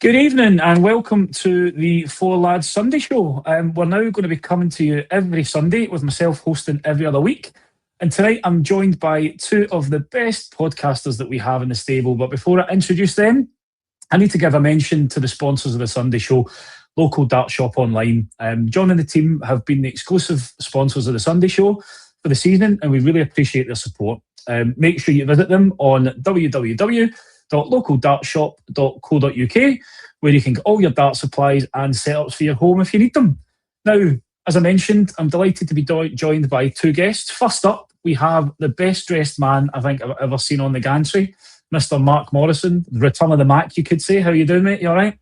Good evening and welcome to the Four Lads Sunday Show. We're now going to be coming to you every Sunday with myself hosting every other week. And tonight I'm joined by two of the best podcasters that we have in the stable. But before I introduce them, I need to give a mention to the sponsors of the Sunday Show, local dart shop online. John and the team have been the exclusive sponsors of the Sunday Show for the season, and we really appreciate their support. Make sure you visit them on www.localdartshop.co.uk, where you can get all your dart supplies and setups for your home if you need them. Now, as I mentioned, I'm delighted to be joined by two guests. First up, we have the best dressed man I think I've ever seen on the gantry, Mr. Mark Morrison, the return of the Mac, you could say. How are you doing, mate? You all right?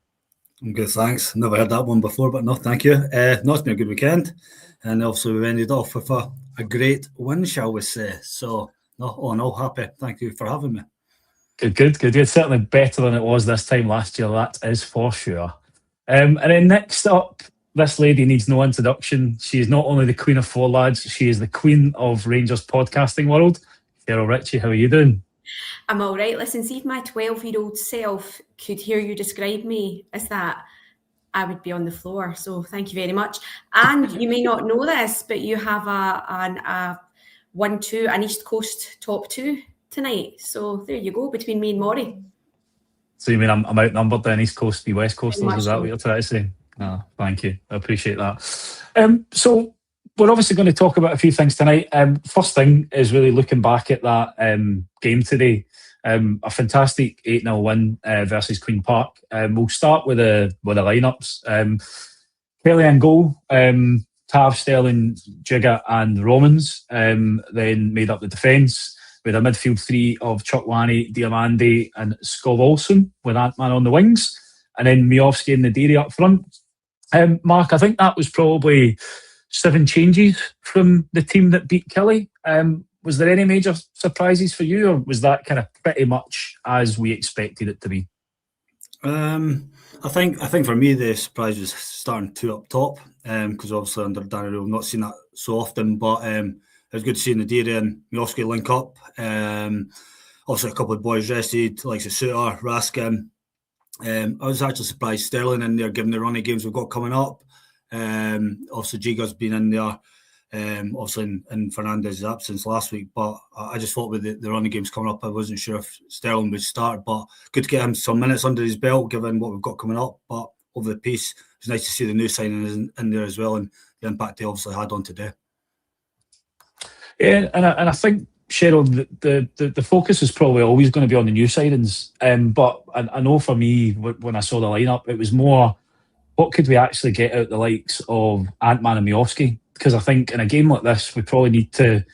I'm good, thanks. Never heard that one before, but no, thank you. No, it's been a good weekend, and also we've ended off with a great win, shall we say. So, no, all in all, happy. Thank you for having me. Good. Certainly better than it was this time last year, that is for sure. And then next up, this lady needs no introduction. She is not only the queen of Four Lads, she is the queen of Rangers podcasting world. Cheryl Ritchie, how are you doing? I'm all right. Listen, see if my 12-year-old self could hear you describe me as that, I would be on the floor. So thank you very much. And you may not know this, but you have a 1-2, an East Coast top two tonight. So there you go, between me and Maury. So you mean I'm outnumbered then, East Coast v West Coasters? Is that what you're trying to say? No, thank you. I appreciate that. So we're obviously going to talk about a few things tonight. First thing is really looking back at that game today. A fantastic 8-0 win versus Queen Park. We'll start with the lineups. Kelly and goal. Tav, Sterling, Jigger and Romans then made up the defence with a midfield three of Chuck Lanny, Diamandi and Skov Olsen with Ant-Man on the wings, and then Miovski and Nadiri up front. Mark, I think that was probably 7 changes from the team that beat Kelly. Was there any major surprises for you, or was that kind of pretty much as we expected it to be? I think for me the surprise was starting 2 up top, because obviously under Danny Rule, I've not seen that so often, but it was good to see Nadiri and Miovski link up. Also a couple of boys rested, like Suter, Raskin. I was actually surprised Sterling in there, given the running games we've got coming up. Also Giga's been in there, obviously in Fernandez's absence last week, but I just thought with the running games coming up, I wasn't sure if Sterling would start, but good to get him some minutes under his belt given what we've got coming up. But over the piece, it's nice to see the new signings in there as well, and the impact they obviously had on today. Yeah, and I think, Cheryl, the focus is probably always going to be on the new signings. But I know for me, when I saw the lineup, it was more, what could we actually get out the likes of Ant-Man and Miovski? Because I think in a game like this, we probably need to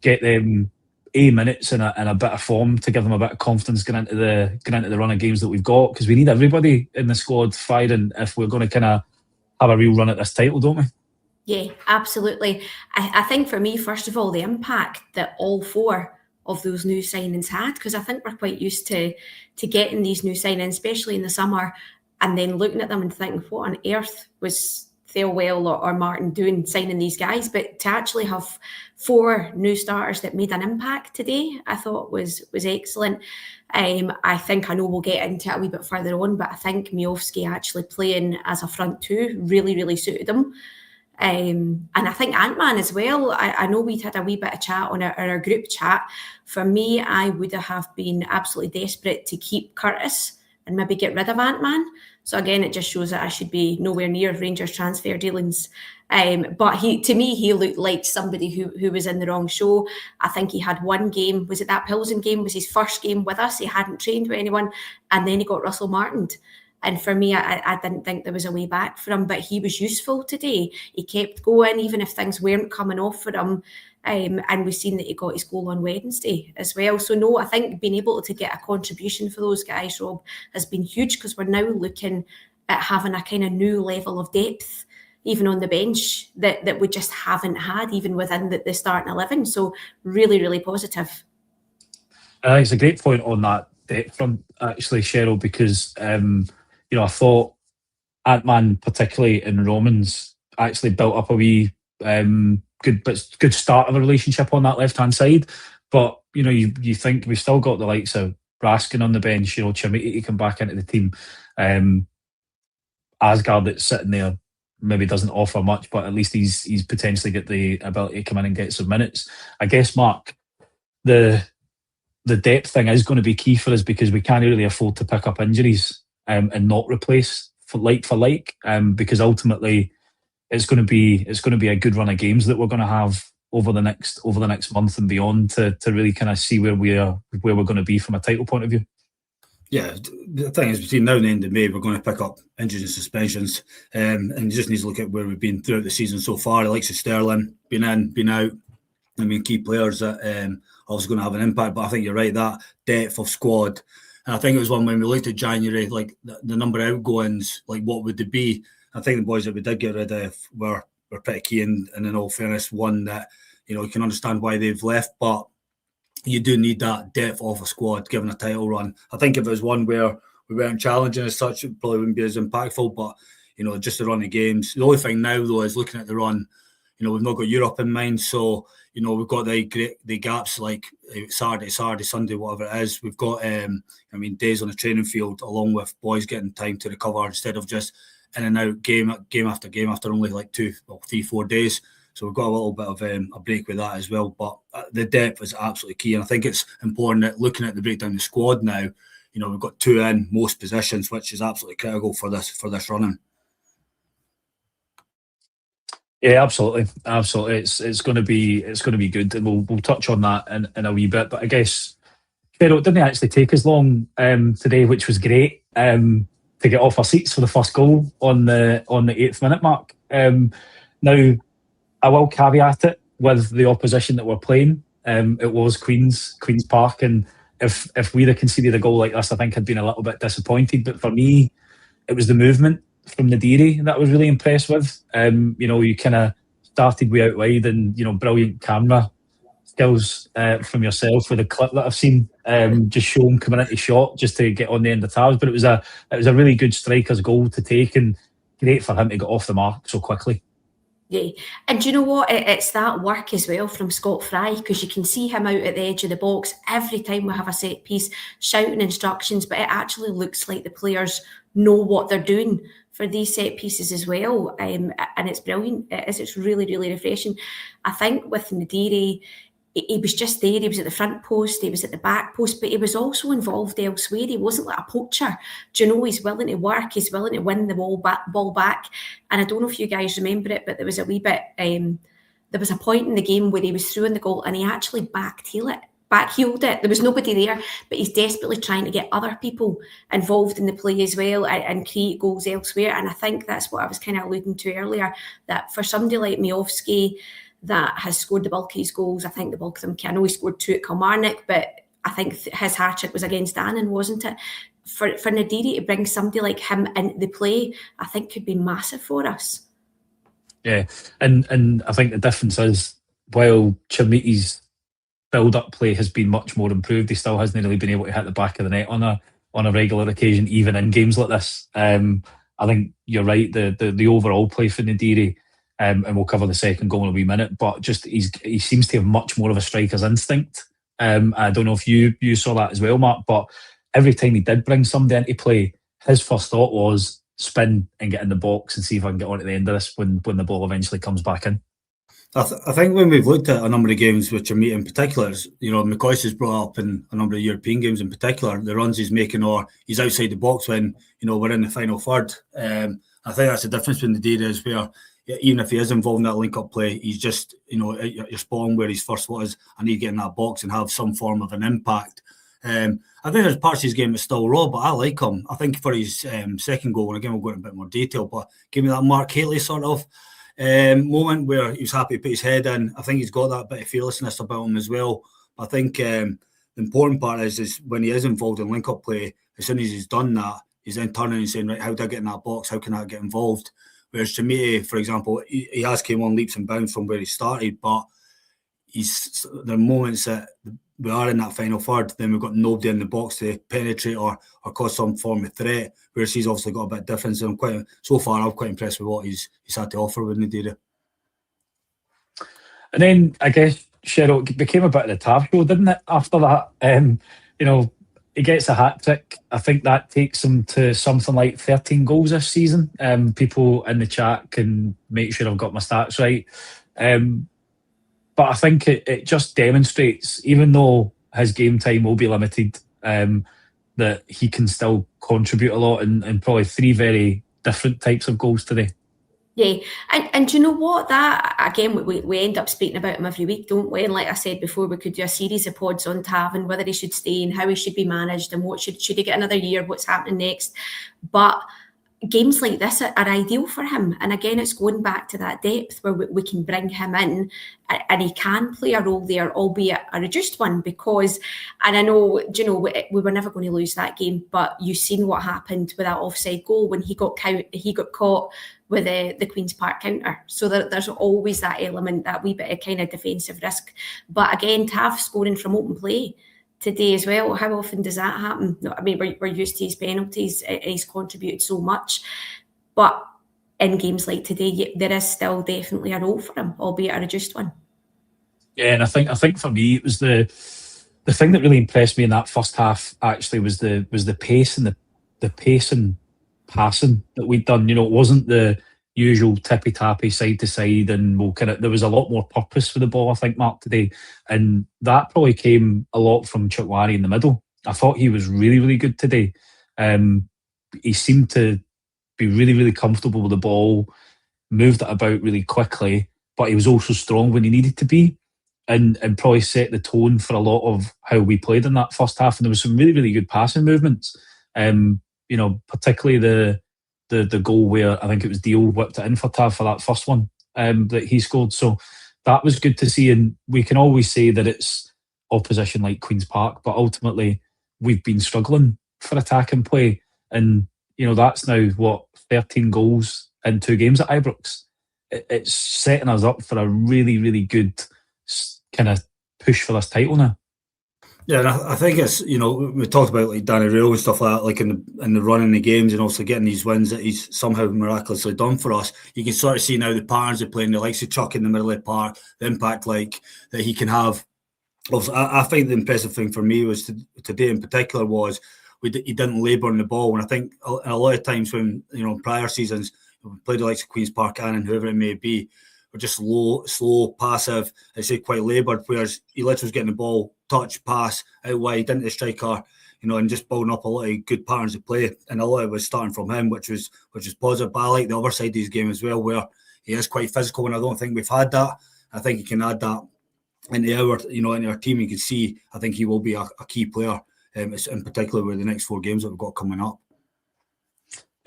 get them minutes and a bit of form to give them a bit of confidence going into the run of games that we've got. Because we need everybody in the squad firing if we're going to kind of have a real run at this title, don't we? Yeah, absolutely. I think for me, first of all, the impact that all 4 of those new signings had, because I think we're quite used to getting these new signings, especially in the summer, and then looking at them and thinking, what on earth was Thelwell or Martin doing signing these guys? But to actually have 4 new starters that made an impact today, I thought was excellent. I think, I know we'll get into it a wee bit further on, but I think Miovski actually playing as a front 2 really, really suited him. And I think Ant-Man as well. I know we'd had a wee bit of chat on our group chat. For me, I would have been absolutely desperate to keep Curtis and maybe get rid of Ant-Man. So again, it just shows that I should be nowhere near Rangers transfer dealings. But to me, he looked like somebody who was in the wrong show. I think he had one game. Was it that Pilsen game? Was his first game with us. He hadn't trained with anyone. And then he got Russell Martined. And for me, I didn't think there was a way back for him, but he was useful today. He kept going, even if things weren't coming off for him. And we've seen that he got his goal on Wednesday as well. So no, I think being able to get a contribution for those guys, Rob, has been huge, because we're now looking at having a kind of new level of depth, even on the bench, that we just haven't had, even within the starting 11. So really, really positive. I think it's a great point on that depth front, actually, Cheryl, because I thought Ant-Man, particularly in Romans, actually built up a wee good start of a relationship on that left-hand side. But, you think we've still got the likes of Raskin on the bench, Chimiti to come back into the team. Asgard that's sitting there maybe doesn't offer much, but at least he's potentially got the ability to come in and get some minutes. I guess, Mark, the depth thing is going to be key for us because we can't really afford to pick up injuries and not replace for like, because ultimately it's going to be a good run of games that we're going to have over the next month and beyond to really kind of see where we're going to be from a title point of view. Yeah, the thing is, between now and the end of May, we're going to pick up injuries and suspensions, and you just need to look at where we've been throughout the season so far. The likes of Sterling, been in, been out. I mean, key players that obviously going to have an impact. But I think you're right, that depth of squad. And I think it was one when we looked at January, like the number of outgoings, like what would they be? I think the boys that we did get rid of were pretty key, and in all fairness, one that you can understand why they've left, but you do need that depth of a squad given a title run. I think if it was one where we weren't challenging as such, it probably wouldn't be as impactful. But just the run of games. The only thing now though is looking at the run. We've not got Europe in mind, so we've got the gaps like Saturday, Sunday, whatever it is. We've got days on the training field along with boys getting time to recover instead of just in and out game after game after only like 3-4 days. So we've got a little bit of a break with that as well. But the depth is absolutely key. And I think it's important that looking at the breakdown of the squad now, we've got 2 in most positions, which is absolutely critical for this running. Yeah, absolutely. It's going to be good, and we'll touch on that in a wee bit. But I guess Sheryl, it didn't actually take as long today, which was great, to get off our seats for the first goal on the 8th minute mark. Now, I will caveat it with the opposition that we're playing. It was Queen's Park, and if we'd have conceded a goal like this, I think I'd been a little bit disappointed. But for me, it was the movement from Nadiri that I was really impressed with. You kind of started way out wide, and brilliant camera skills from yourself with a clip that I've seen. Just show him coming into shot just to get on the end of tabs. But it was a really good striker's goal to take, and great for him to get off the mark so quickly. Yeah, and do you know what? It's that work as well from Scott Fry, because you can see him out at the edge of the box every time we have a set piece, shouting instructions, but it actually looks like the players know what they're doing for these set pieces as well, and it's brilliant. It's really, really refreshing. I think with Nadiri, he was just there. He was at the front post, he was at the back post, but he was also involved elsewhere. He wasn't like a poacher. Do you know, he's willing to work, he's willing to win the ball back. And I don't know if you guys remember it, but there was a wee bit, there was a point in the game where he was through in the goal and he actually backheeled it. There was nobody there, but he's desperately trying to get other people involved in the play as well and create goals elsewhere. And I think that's what I was kind of alluding to earlier, that for somebody like Miovski, that has scored the bulk of his goals, I think the bulk of them, I know he scored 2 at Kilmarnock, but I think his hat-trick was against Annan, wasn't it? For Nadiri to bring somebody like him into the play, I think could be massive for us. Yeah, and I think the difference is, while Chermiti's build-up play has been much more improved, he still hasn't really been able to hit the back of the net on a regular occasion, even in games like this. I think you're right, the overall play for Nadiri, and we'll cover the second goal in a wee minute, but just he seems to have much more of a striker's instinct. I don't know if you saw that as well, Mark, but every time he did bring somebody into play, his first thought was spin and get in the box and see if I can get on at the end of this when the ball eventually comes back in. I think when we've looked at a number of games with Chermiti in particular, McCoist has brought up in a number of European games in particular, the runs he's making, or he's outside the box when we're in the final third. I think that's the difference between the data, is where even if he is involved in that link-up play, he's just, you're spot on where his first thought is, I need to get in that box and have some form of an impact. I think there's parts of his game that's still raw, but I like him. I think for his second goal, and again we'll go into a bit more detail, but give me that Mark Haley sort of moment where he was happy to put his head in. I think he's got that bit of fearlessness about him as well. But I think the important part is when he is involved in link-up play, as soon as he's done that, he's then turning and saying, right, how do I get in that box? How can I get involved? Whereas Chermiti, for example, he has came on leaps and bounds from where he started, but there are moments that we are in that final third, then we've got nobody in the box to penetrate or cause some form of threat, whereas he's obviously got a bit of difference. And so far, I'm quite impressed with what he's had to offer with Nadiri. And then, I guess, Sheryl, it became a bit of the tab show, didn't it, after that? he gets a hat trick, I think that takes him to something like 13 goals this season. People in the chat can make sure I've got my stats right. But I think it just demonstrates, even though his game time will be limited, that he can still contribute a lot in probably 3 very different types of goals today. Yeah, and do you know what? That again, we end up speaking about him every week, don't we? And like I said before, we could do a series of pods on Tav and whether he should stay and how he should be managed and what should he get another year, what's happening next. But games like this are ideal for him, and again, it's going back to that depth where we can bring him in and he can play a role there, albeit a reduced one, because, and I know, you know, we were never going to lose that game, but you've seen what happened with that offside goal when he got caught with the Queen's Park counter. So there's always that element, that wee bit of kind of defensive risk. But again, Tav scoring from open play today as well. How often does that happen? I mean, we're used to his penalties. He's contributed so much. But in games like today, there is still definitely a role for him, albeit a reduced one. Yeah, and I think for me, it was the thing that really impressed me in that first half actually was the pace and the pace and passing that we'd done. You know, it wasn't the usual tippy tappy side to side, and there was a lot more purpose for the ball, I think, Mark, today, and that probably came a lot from Chukwani in the middle. I thought he was really, really good today. He seemed to be really, really comfortable with the ball, moved it about really quickly, but he was also strong when he needed to be, and probably set the tone for a lot of how we played in that first half. And there was some really, really good passing movements. You know, particularly the goal where I think it was Deal whipped it in for Tav for that first one that he scored. So that was good to see. And we can always say that it's opposition like Queen's Park, but ultimately we've been struggling for attack and play. And, you know, that's now, 13 goals in 2 games at Ibrox. It's setting us up for a really, really good kind of push for this title now. Yeah, and I think it's, you know, we talked about like Danny Rule and stuff like that, like in the running the games and also getting these wins that he's somehow miraculously done for us. You can sort of see now the patterns of playing, the likes of Chuck in the middle of the park, the impact like that he can have. Also, I think the impressive thing for me was today in particular was he didn't labour on the ball. And I think a lot of times when, you know, in prior seasons, we played the likes of Queen's Park and whoever it may be, we're just slow, passive, I say quite laboured, whereas he literally was getting the ball, touch, pass, out wide, into the striker, you know, and just building up a lot of good patterns of play. And a lot of it was starting from him, which was positive. But I like the other side of his game as well, where he is quite physical, and I don't think we've had that. I think he can add that into our team. You can see, I think he will be a key player, in particular with the next 4 games that we've got coming up.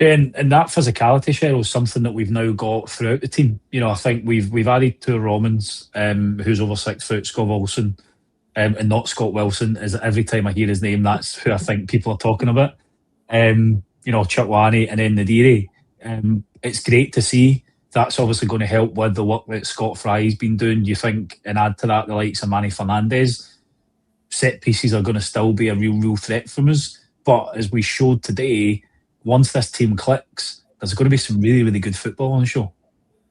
And that physicality, Sheryl, is something that we've now got throughout the team. You know, I think we've added 2 Romans, who's over 6 foot, Scott Wilson, and not Scott Wilson. Is every time I hear his name, that's who I think people are talking about. You know, Chukwani and then Nadiri. It's great to see. That's obviously going to help with the work that Scott Fry's been doing. You think, and add to that the likes of Manny Fernandez. Set pieces are going to still be a real threat from us. But as we showed today, once this team clicks, there's going to be some really, really good football on the show.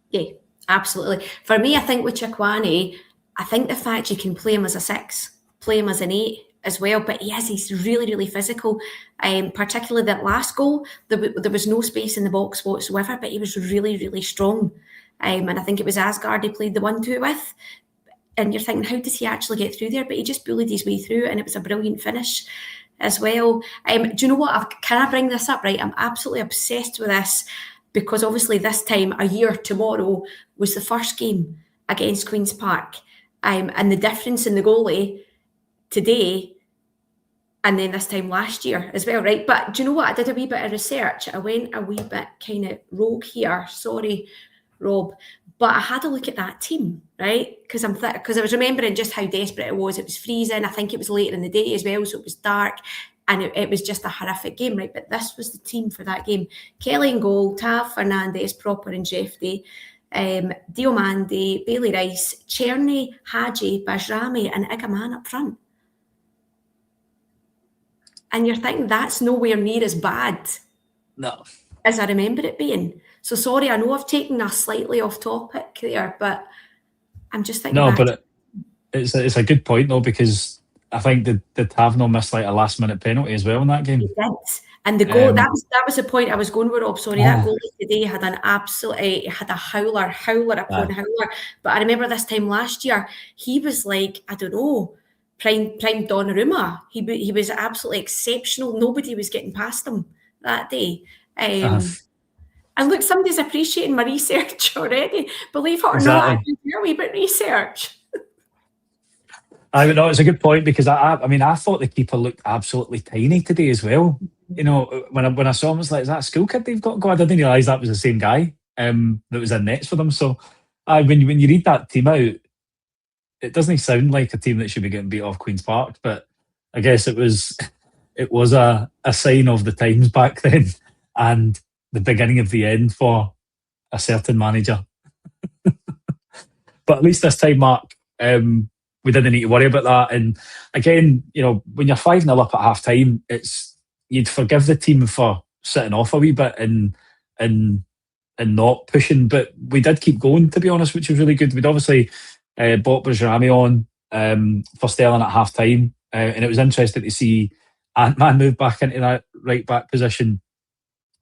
Yeah, absolutely. For me, I think with Chukwani, I think the fact you can play him as a 6, play him as an 8 as well, but he's really, really physical. Particularly that last goal, there was no space in the box whatsoever, but he was really, really strong. And I think it was Asgard he played the 1-2 with. And you're thinking, how does he actually get through there? But he just bullied his way through, and it was a brilliant finish as well. Do you know what? Can I bring this up, right? I'm absolutely obsessed with this because obviously this time a year tomorrow was the first game against Queen's Park. And the difference in the goalie today and then this time last year as well, right? But do you know what? I did a wee bit of research. I went a wee bit kind of rogue here. Sorry, Rob. But I had a look at that team, right? Because I was remembering just how desperate it was. It was freezing. I think it was later in the day as well, so it was dark. And it was just a horrific game, right? But this was the team for that game. Kelly in goal, Tav, Fernandez, Proper and Jeffrey, Diomande, Bailey Rice, Cherney, Hadji, Bajrami and Igaman up front. And you're thinking that's nowhere near as bad as I remember it being. So sorry, I know I've taken us slightly off topic there, but I'm just thinking. No, but it's a good point though, because I think did Tav missed like a last minute penalty as well in that game. He did. And the goal, that was the point I was going with, Rob. Sorry, that goal today had an absolute, had a howler upon howler. But I remember this time last year, he was like, I don't know, prime Donnarumma. He was absolutely exceptional. Nobody was getting past him that day. And look, somebody's appreciating my research already. Believe it or not, I did a wee bit research. I know it's a good point, because I mean, I thought the keeper looked absolutely tiny today as well. You know, when I saw him, I was like, is that a school kid they've got going? I didn't realise that was the same guy that was in nets for them. So when you read that team out, it doesn't sound like a team that should be getting beat off Queen's Park, but I guess it was a sign of the times back then and the beginning of the end for a certain manager. But at least this time, Mark, we didn't need to worry about that. And again, you know, when you're 5-0 up at half time, you'd forgive the team for sitting off a wee bit and not pushing. But we did keep going, to be honest, which was really good. We'd obviously bought Bajrami on for Sterling at half time. And it was interesting to see Ant-Man move back into that right back position.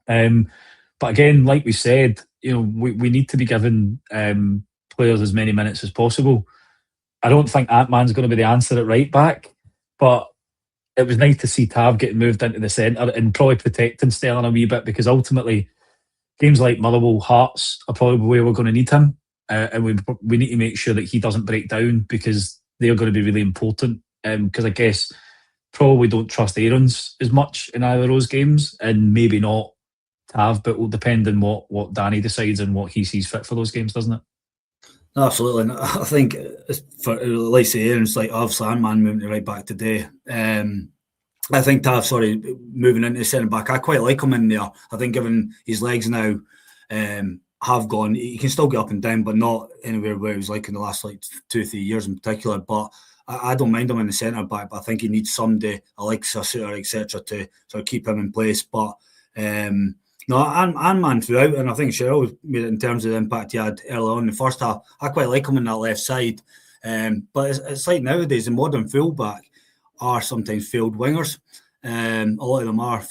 But again, like we said, you know, we need to be giving players as many minutes as possible. I don't think Ant-Man's going to be the answer at right back, but it was nice to see Tav getting moved into the centre and probably protecting Sterling a wee bit, because ultimately games like Motherwell, Hearts are probably where we're going to need him, and we need to make sure that he doesn't break down, because they're going to be really important. Because I guess probably don't trust Aarons as much in either of those games, and maybe not Tav, but will depend on what Danny decides and what he sees fit for those games, doesn't it? Absolutely. And I think for like say Aaron's, like obviously Ant-Man moving right back today. I think Tav, moving into centre back, I quite like him in there. I think given his legs now have gone, he can still get up and down, but not anywhere where he was like in the last like 2-3 years in particular. But I don't mind him in the centre back, but I think he needs somebody, Alexa, etc., to sort of keep him in place. But no, Ant-Man throughout, and I think Sheryl made it in terms of the impact he had early on in the first half. I quite like him on that left side. But it's like nowadays, the modern fullback are sometimes field wingers. A lot of them are,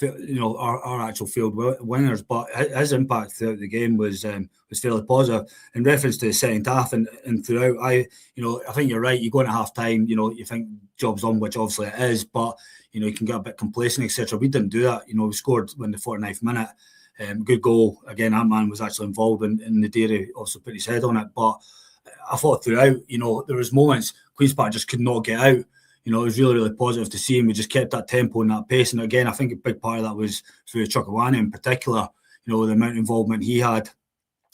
are actual field wingers. But his impact throughout the game was fairly positive. In reference to the second half and throughout, I think you're right. You go into half time, you think job's on, which obviously it is, but you can get a bit complacent, etc. We didn't do that. We scored in the 49th minute. Good goal. Again, Ant-Man was actually involved in the dairy, also put his head on it. But I thought throughout, there was moments Queen's Park just could not get out. It was really, really positive to see him. We just kept that tempo and that pace. And again, I think a big part of that was through Chukwueze in particular, the amount of involvement he had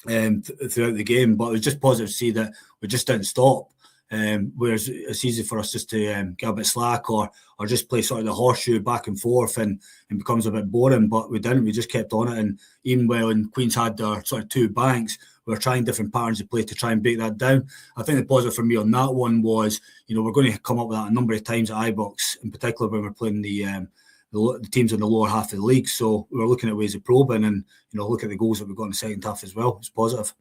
throughout the game. But it was just positive to see that we just didn't stop. Whereas it's easy for us just to get a bit slack or just play sort of the horseshoe back and forth and becomes a bit boring, but we didn't. We just kept on it, and even when Queens had their sort of two banks, we were trying different patterns of play to try and break that down. I think the positive for me on that one was, we're going to come up with that a number of times at iBox, in particular when we're playing the teams in the lower half of the league. So we were looking at ways of probing and, look at the goals that we got in the second half as well. It's positive.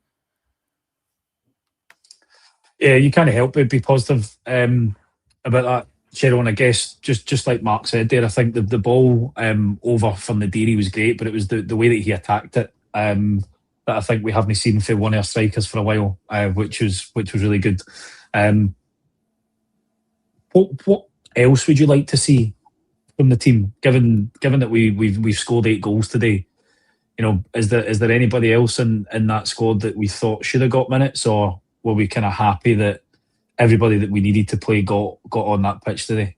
Yeah, you can't help but be positive about that, Sheryl. And I guess just like Mark said there, I think the ball over from the dairy was great, but it was the way that he attacked it that I think we haven't seen for one of our strikers for a while, which was really good. What else would you like to see from the team, given that we've scored 8 goals today? Is there anybody else in that squad that we thought should have got minutes, or were we kind of happy that everybody that we needed to play got on that pitch today?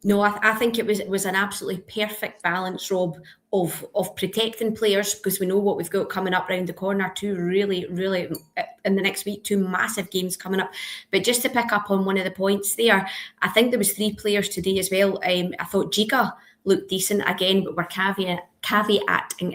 No, I think it was an absolutely perfect balance, Rob, of protecting players, because we know what we've got coming up round the corner. 2 really, really in the next week, 2 massive games coming up. But just to pick up on one of the points there, I think there was 3 players today as well. I thought Giga looked decent again, but we're caveating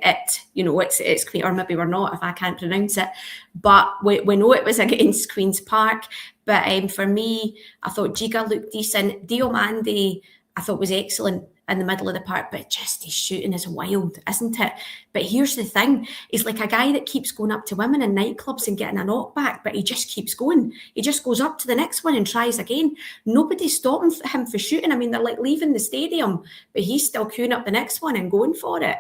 it. It's Queen, or maybe we're not if I can't pronounce it. But we know it was against Queen's Park. But for me, I thought Giga looked decent. Diomande, I thought was excellent. in the middle of the park, but just his shooting is wild, isn't it? But here's the thing, he's like a guy that keeps going up to women in nightclubs and getting a knockback, but he just keeps going. He just goes up to the next one and tries again. Nobody's stopping him for shooting. I mean, they're like leaving the stadium, but he's still queuing up the next one and going for it.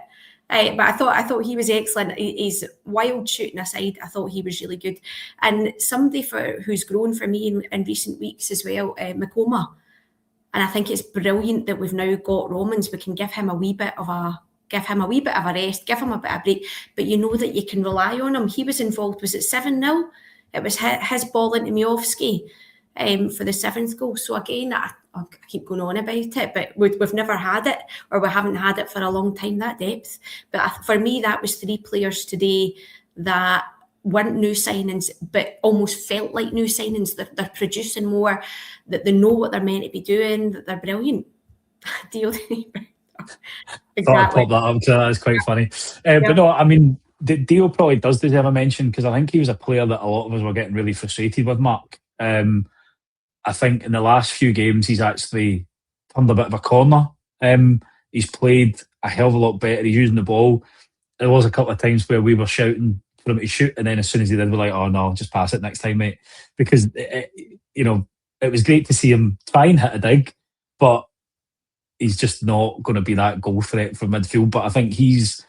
But I thought he was excellent. He's wild shooting aside, I thought he was really good. And somebody who's grown for me in recent weeks as well, Makoma. And I think it's brilliant that we've now got Romans. We can give him a wee bit of a rest, give him a bit of break. But you know that you can rely on him. He was involved. Was it 7-0? It was his ball into Miovski for the 7th goal. So again, I keep going on about it, but we've never had it, or we haven't had it for a long time, that depth. But for me, that was 3 players today that weren't new signings, but almost felt like new signings. They're producing more, that they know what they're meant to be doing, that they're brilliant. Deal. Exactly. Pop that up, that's quite funny. But no, I mean, Dio probably does deserve a mention, because I think he was a player that a lot of us were getting really frustrated with, Mark. I think in the last few games, he's actually turned a bit of a corner. He's played a hell of a lot better. He's using the ball. There was a couple of times where we were shouting for him to shoot, and then as soon as he did, we're like, oh no, just pass it next time, mate. Because, it was great to see him try and hit a dig, but he's just not going to be that goal threat from midfield. But I think his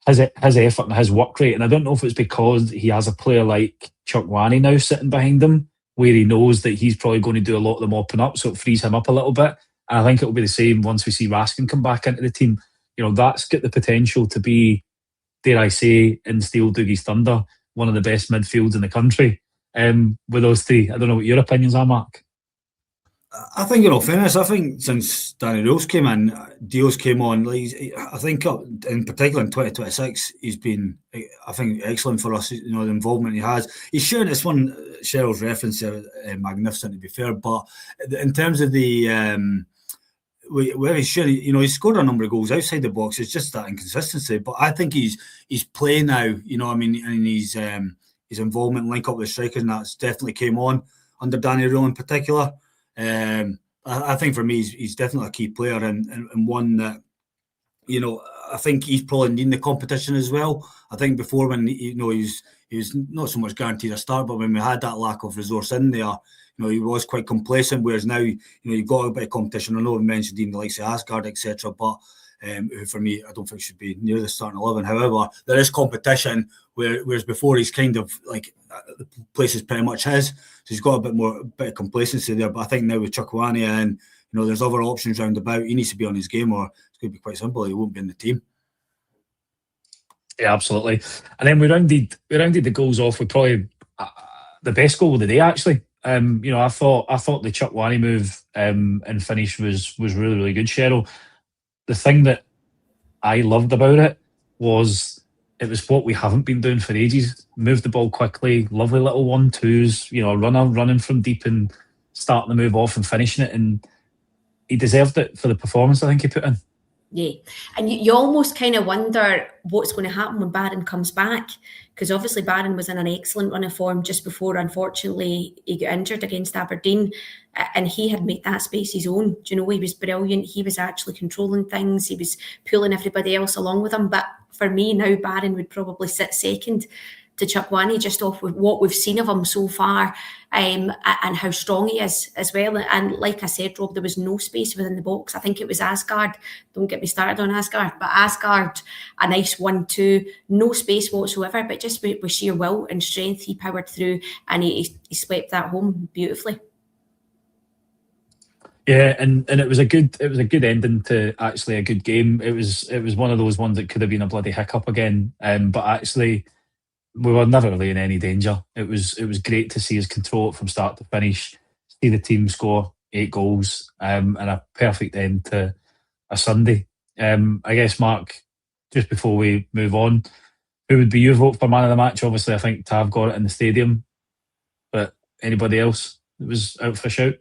effort and his work rate, and I don't know if it's because he has a player like Chukwani now sitting behind him, where he knows that he's probably going to do a lot of the mopping up, so it frees him up a little bit. And I think it will be the same once we see Raskin come back into the team. That's got the potential to be, dare I say, in Steel Doogie's thunder, one of the best midfields in the country. With those 3, I don't know what your opinions are, Mark. I think, in all fairness, I think since Danny Rose came in, Dio's came on. I think, in particular in 2026, he's been, I think, excellent for us. The involvement he has. He's showing this one. Cheryl's reference there, magnificent, to be fair. But in terms of the where he's showing, he's scored a number of goals outside the box. It's just that inconsistency. But I think he's playing now. And his involvement, link up with strikers, and that's definitely came on under Danny Rose in particular. I think for me, he's definitely a key player, and one that, I think he's probably needing the competition as well. I think before, when he was not so much guaranteed a start, but when we had that lack of resource in there, he was quite complacent. Whereas now, you've got a bit of competition. I know we mentioned even the likes of Asgard, etc. But who for me, I don't think should be near the starting 11. However, there is competition. Whereas before, he's kind of like, the place is pretty much his. So he's got a bit of complacency there. But I think now with Chukwani and there's other options round about, he needs to be on his game, or it's going to be quite simple. He won't be in the team. Yeah, absolutely. And then we rounded the goals off with probably the best goal of the day, actually. I thought the Chukwani move and finish was really, really good, Cheryl. The thing that I loved about it was what we haven't been doing for ages. Move the ball quickly, lovely little 1-2s, running from deep and starting the move off and finishing it. And he deserved it for the performance I think he put in. Yeah, and you almost kind of wonder what's going to happen when Barron comes back, because obviously Barron was in an excellent run of form just before, unfortunately, he got injured against Aberdeen, and he had made that space his own. He was brilliant. He was actually controlling things. He was pulling everybody else along with him. But for me now, Barron would probably sit second to Chukwani, just off with what we've seen of him so far, and how strong he is as well. And like I said, Rob, there was no space within the box. I think it was Asgard. Don't get me started on Asgard, but Asgard, a nice 1-2, no space whatsoever, but just with sheer will and strength, he powered through, and he swept that home beautifully. Yeah, and it was a good ending to actually a good game. It was one of those ones that could have been a bloody hiccup again, but actually, we were never really in any danger. It was great to see us control it from start to finish, see the team score 8 goals, and a perfect end to a Sunday. I guess, Mark, just before we move on, who would be your vote for man of the match? Obviously, I think Tav got it in the stadium, but anybody else that was out for a shout?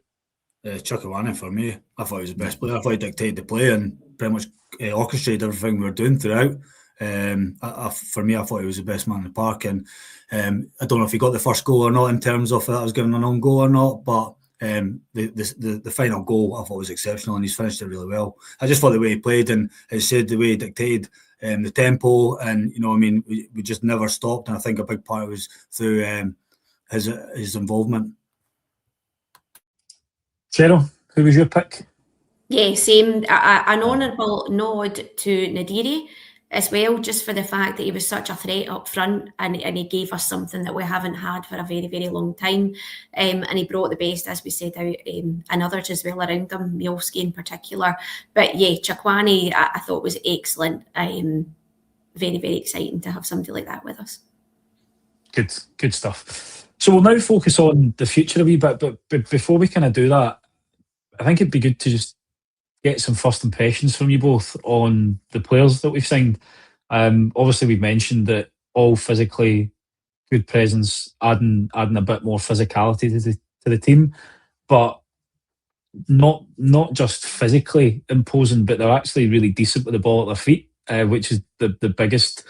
Chukwani for me. I thought he was the best player. I thought he dictated the play and pretty much orchestrated everything we were doing throughout. For me, I thought he was the best man in the park, and I don't know if he got the first goal or not in terms of that was given an own goal or not, but the final goal I thought was exceptional, and he's finished it really well. I just thought the way he played, and as I said, the way he dictated the tempo, and we just never stopped. And I think a big part was through his involvement. Cheryl, who was your pick? Yeah, same. An honourable nod to Nadiri as well, just for the fact that he was such a threat up front, and he gave us something that we haven't had for a very, very long time. And he brought the best, as we said, out, and others as well around him, Miovski in particular. But yeah, Chakwani, I thought was excellent. Very, very exciting to have somebody like that with us. Good stuff. So we'll now focus on the future a wee bit, but before we kind of do that, I think it'd be good to just get some first impressions from you both on the players that we've signed. Obviously, we've mentioned that all physically good presence, adding a bit more physicality to the team, but not just physically imposing, but they're actually really decent with the ball at their feet, which is the biggest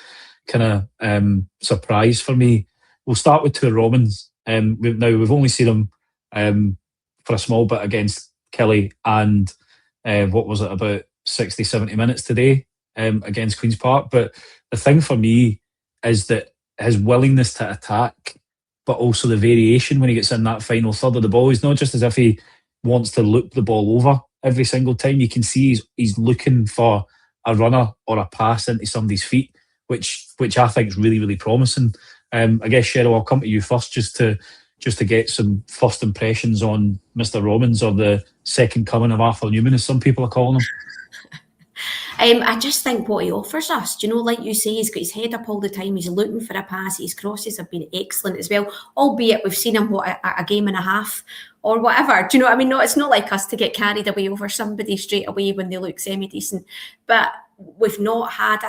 kind of surprise for me. We'll start with two Romans. We've only seen them for a small bit against Kelly and what was it, about 60, 70 minutes today against Queen's Park. But the thing for me is that his willingness to attack, but also the variation when he gets in that final third of the ball, is not just as if he wants to loop the ball over every single time. You can see he's looking for a runner or a pass into somebody's feet, which I think is really, really promising. I guess, Cheryl, I'll come to you first just to get some first impressions on Mr. Romans, or the second coming of Arthur Newman, as some people are calling him. I just think what he offers us, like you say, he's got his head up all the time. He's looking for a pass. His crosses have been excellent as well, albeit we've seen him, a game and a half or whatever. Do you know what I mean? No, it's not like us to get carried away over somebody straight away when they look semi-decent. But we've not had,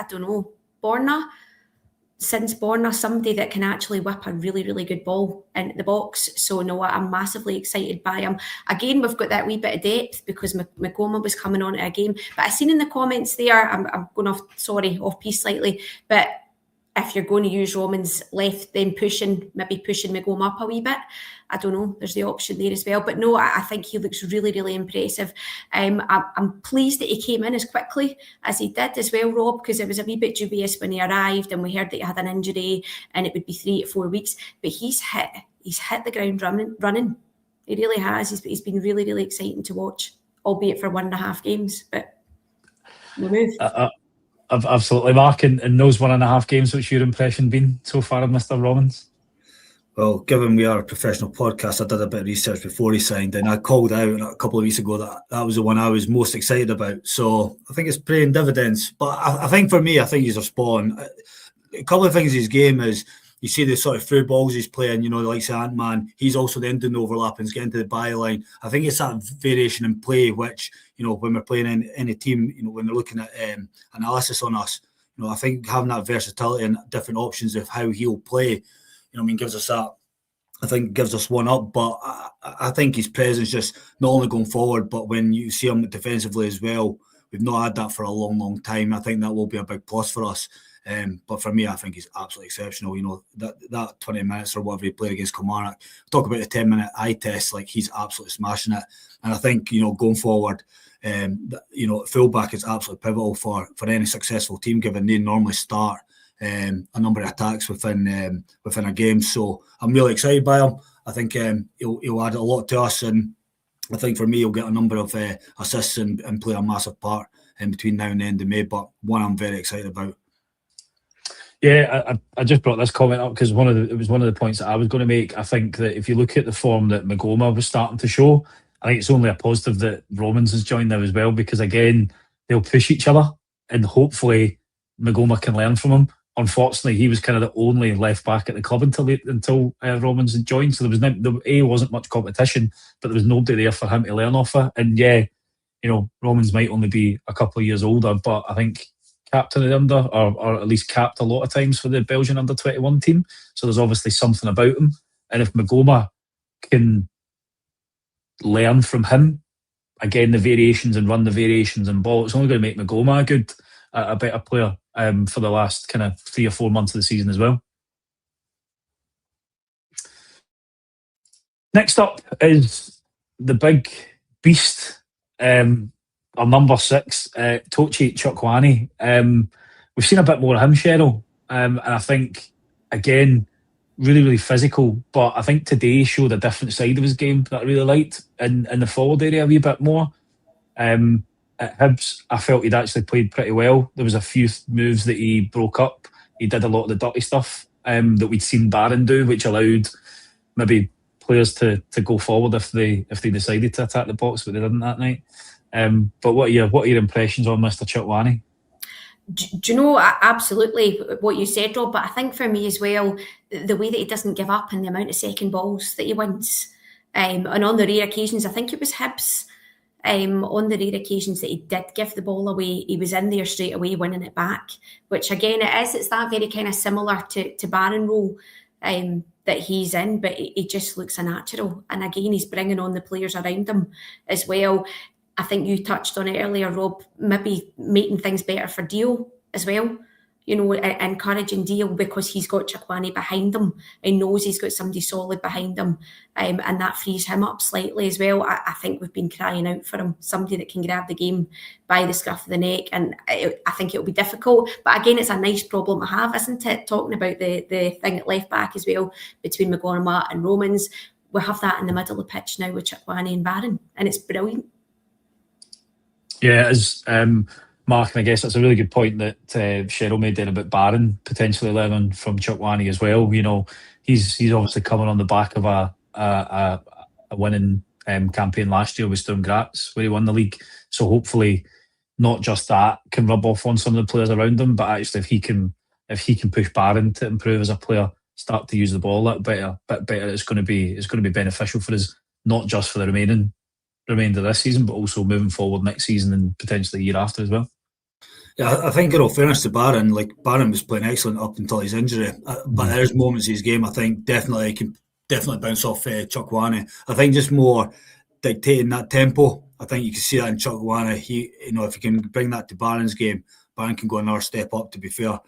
since Borna, somebody that can actually whip a really, really good ball into the box. So no, I'm massively excited by him. Again, we've got that wee bit of depth because Magoma was coming on at a game. But I seen in the comments there, I'm going off piece slightly, but if you're going to use Romans left, then maybe pushing Magoma up a wee bit. I don't know, there's the option there as well. But no, I think he looks really, really impressive. I'm pleased that he came in as quickly as he did as well, Rob, because it was a wee bit dubious when he arrived and we heard that he had an injury and it would be 3 to 4 weeks. But he's hit the ground running. He really has. He's been really, really exciting to watch, albeit for 1.5 games. But we'll move. Absolutely, Mark. In those 1.5 games, what's your impression been so far of Mr. Romans? Well, given we are a professional podcast, I did a bit of research before he signed, and I called out a couple of weeks ago that was the one I was most excited about. So I think it's paying dividends. But I think for me, I think he's a spawn. A couple of things in his game is, you see the sort of through balls he's playing, the likes of Ant-Man. He's also then doing the overlappings, getting to the byline. I think it's that variation in play, which, when we're playing in a team, when they're looking at analysis on us, I think having that versatility and different options of how he'll play, gives us that. I think gives us one up. But I think his presence, just not only going forward, but when you see him defensively as well, we've not had that for a long, long time. I think that will be a big plus for us. But for me, I think he's absolutely exceptional. That 20 minutes or whatever he played against Kilmarnock, talk about the 10-minute eye test, like he's absolutely smashing it. And I think, going forward, fullback is absolutely pivotal for any successful team, given they normally start a number of attacks within a game. So I'm really excited by him. I think he'll add a lot to us, and I think for me, he'll get a number of assists and play a massive part in between now and the end of May. But one I'm very excited about. Yeah, I just brought this comment up because it was one of the points that I was going to make. I think that if you look at the form that Magoma was starting to show, I think it's only a positive that Romans has joined now as well, because again, they'll push each other and hopefully Magoma can learn from him. Unfortunately, he was kind of the only left back at the club until Romans had joined, so there wasn't much competition, but there was nobody there for him to learn off of. And yeah, Romans might only be a couple of years older, but I think captain or at least capped a lot of times for the Belgian under-21 team. So there's obviously something about him. And if Magoma can learn from him, again, the variations and run the variations and ball, it's only going to make Magoma a better player for the last kind of 3 or 4 months of the season as well. Next up is the big beast, our number 6, Tochi Chukwani. We've seen a bit more of him, Cheryl, and I think again, really physical. But I think today showed a different side of his game that I really liked in the forward area a wee bit more. At Hibs, I felt he'd actually played pretty well. There was a few moves that he broke up. He did a lot of the dirty stuff that we'd seen Barron do, which allowed maybe players to go forward if they decided to attack the box, but they didn't that night. But what are your impressions on Mr. Chukwani? Do you know, absolutely what you said, Rob, but I think for me as well, the way that he doesn't give up and the amount of second balls that he wins, and on the rare occasions, I think it was Hibs, on the rare occasions that he did give the ball away, he was in there straight away winning it back, which again, it's that very kind of similar to Barron role that he's in, but he just looks a natural. And again, he's bringing on the players around him as well. I think you touched on it earlier, Rob, maybe making things better for Dio as well. You know, encouraging Dio because he's got Chukwani behind him and knows he's got somebody solid behind him, and that frees him up slightly as well. I think we've been crying out for him, somebody that can grab the game by the scruff of the neck, and I think it'll be difficult. But again, it's a nice problem to have, isn't it? Talking about the thing at left back as well between McGormat and Romans, we have that in the middle of the pitch now with Chukwani and Barron, and it's brilliant. Yeah, as Mark, and I guess that's a really good point that Cheryl made there about Barron potentially learning from Chukwani as well. You know, he's obviously coming on the back of a winning campaign last year with Sturm Graz, where he won the league. So hopefully, not just that can rub off on some of the players around him, but actually if he can push Barron to improve as a player, start to use the ball a bit better, it's going to be beneficial for us, not just for the remainder of this season, but also moving forward next season and potentially the year after as well. Yeah, I think in all fairness to Barron, like Barron was playing excellent up until his injury, but there's moments in his game I think definitely can bounce off Chukwani. I think just more dictating that tempo. I think you can see that in Chukwani. He, you know, if you can bring that to Barron's game, Barron can go another step up. To be fair,